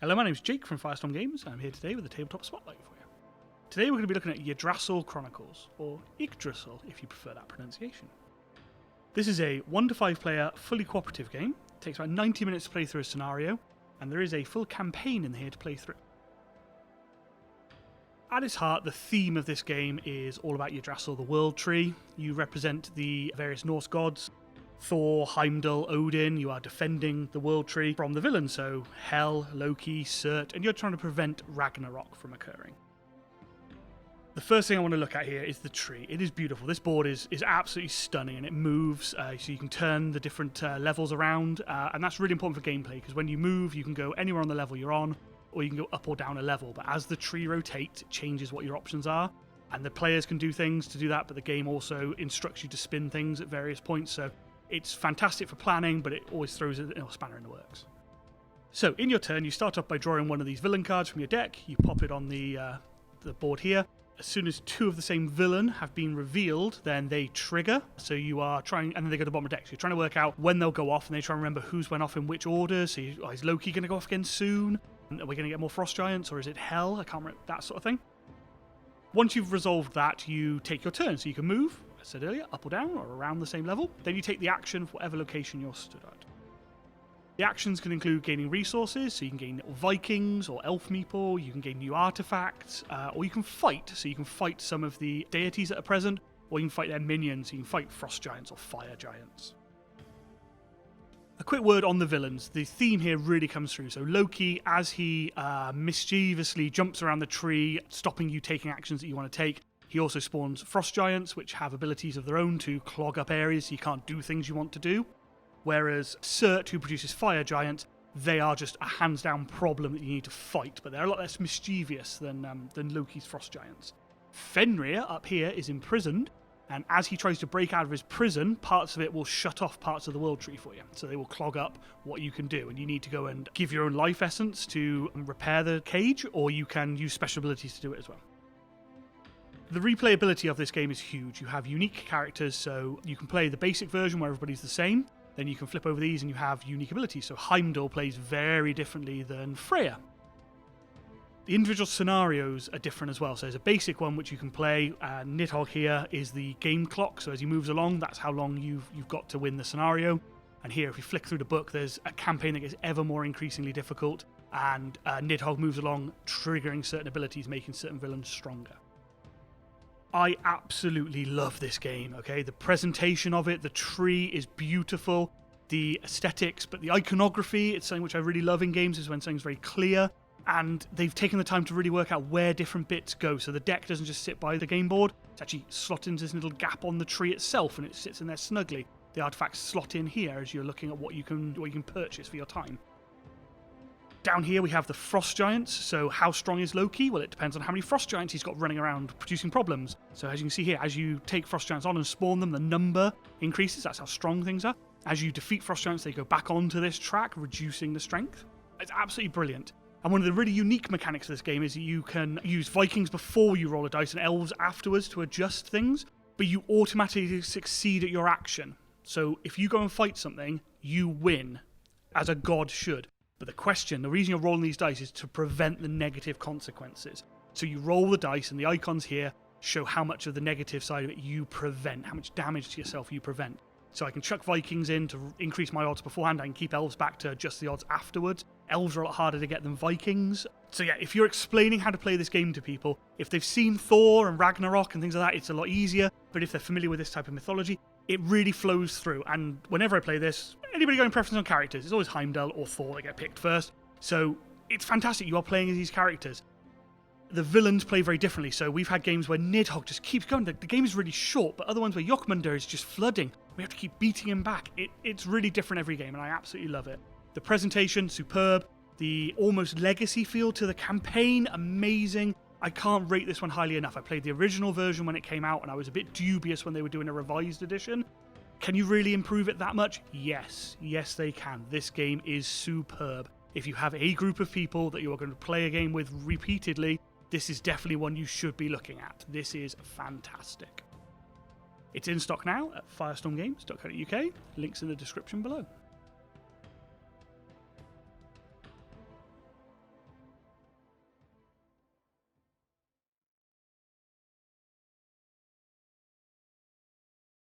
Hello, my name's Jake from Firestorm Games, and I'm here today with a Tabletop Spotlight for you. Today we're going to be looking at Yggdrasil Chronicles, or Yggdrasil if you prefer that pronunciation. This is a 1 to 5 player, fully cooperative game. It takes about 90 minutes to play through a scenario, and there is a full campaign in here to play through. At its heart, the theme of this game is all about Yggdrasil, the world tree. You represent the various Norse gods. Thor, Heimdall, Odin. You are defending the world tree from the villains, so Hel, Loki, Surt, and you're trying to prevent Ragnarok from occurring. The first thing I want to look at here is the tree. It is beautiful. This board is absolutely stunning, and it moves, so you can turn the different levels around, and that's really important for gameplay, because when you move, you can go anywhere on the level you're on, or you can go up or down a level, but as the tree rotates, it changes what your options are, and the players can do things to do that, but the game also instructs you to spin things at various points, so it's fantastic for planning, but it always throws a spanner in the works. So, in your turn, you start off by drawing one of these villain cards from your deck, you pop it on the board here. As soon as 2 of the same villain have been revealed, then they trigger. So you are trying, and then they go to the bottom of the deck. So you're trying to work out when they'll go off, and they try and remember who's went off in which order. So is Loki going to go off again soon? Are we going to get more Frost Giants, or is it Hel? I can't remember, that sort of thing. Once you've resolved that, you take your turn. So you can move, as I said earlier, up or down, or around the same level. Then you take the action for whatever location you're stood at. The actions can include gaining resources, so you can gain Vikings or Elf Meeple, you can gain new artifacts, or you can fight, so you can fight some of the deities that are present, or you can fight their minions, so you can fight Frost Giants or Fire Giants. A quick word on the villains. The theme here really comes through. So Loki, as he mischievously jumps around the tree, stopping you taking actions that you want to take, he also spawns Frost Giants, which have abilities of their own to clog up areas so you can't do things you want to do. Whereas Surt, who produces Fire Giants, they are just a hands-down problem that you need to fight, but they're a lot less mischievous than Loki's Frost Giants. Fenrir, up here, is imprisoned, and as he tries to break out of his prison, parts of it will shut off parts of the world tree for you. So they will clog up what you can do, and you need to go and give your own life essence to repair the cage, or you can use special abilities to do it as well. The replayability of this game is huge. You have unique characters, so you can play the basic version where everybody's the same. Then you can flip over these and you have unique abilities. So Heimdall plays very differently than Freya. The individual scenarios are different as well. So there's a basic one which you can play. Nidhogg here is the game clock. So as he moves along, that's how long you've got to win the scenario. And here, if you flick through the book, there's a campaign that gets ever more increasingly difficult. And Nidhogg moves along, triggering certain abilities, making certain villains stronger. I absolutely love this game, okay? The presentation of it, the tree is beautiful, the aesthetics, but the iconography, it's something which I really love in games, is when something's very clear, and they've taken the time to really work out where different bits go, so the deck doesn't just sit by the game board, it's actually slotted into this little gap on the tree itself, and it sits in there snugly. The artifacts slot in here as you're looking at what you can purchase for your time. Down here we have the Frost Giants, so how strong is Loki? Well, it depends on how many Frost Giants he's got running around producing problems. So as you can see here, as you take Frost Giants on and spawn them, the number increases, that's how strong things are. As you defeat Frost Giants, they go back onto this track, reducing the strength. It's absolutely brilliant. And one of the really unique mechanics of this game is that you can use Vikings before you roll a dice and Elves afterwards to adjust things, but you automatically succeed at your action. So if you go and fight something, you win, as a god should. But the reason you're rolling these dice is to prevent the negative consequences. So you roll the dice, and the icons here show how much of the negative side of it you prevent, how much damage to yourself you prevent. So I can chuck Vikings in to increase my odds beforehand, I can keep Elves back to adjust the odds afterwards. Elves are a lot harder to get than Vikings. So yeah, if you're explaining how to play this game to people, if they've seen Thor and Ragnarok and things like that, it's a lot easier. But if they're familiar with this type of mythology, it really flows through, and whenever I play this, anybody going preference on characters, it's always Heimdall or Thor that get picked first, so it's fantastic, you are playing as these characters. The villains play very differently, so we've had games where Nidhogg just keeps going, the game is really short, but other ones where Jokmundr is just flooding, we have to keep beating him back. It's really different every game, and I absolutely love it. The presentation, superb, the almost legacy feel to the campaign, amazing. I can't rate this one highly enough. I played the original version when it came out, and I was a bit dubious when they were doing a revised edition. Can you really improve it that much? Yes. Yes, they can. This game is superb. If you have a group of people that you are going to play a game with repeatedly, this is definitely one you should be looking at. This is fantastic. It's in stock now at firestormgames.co.uk. Links in the description below.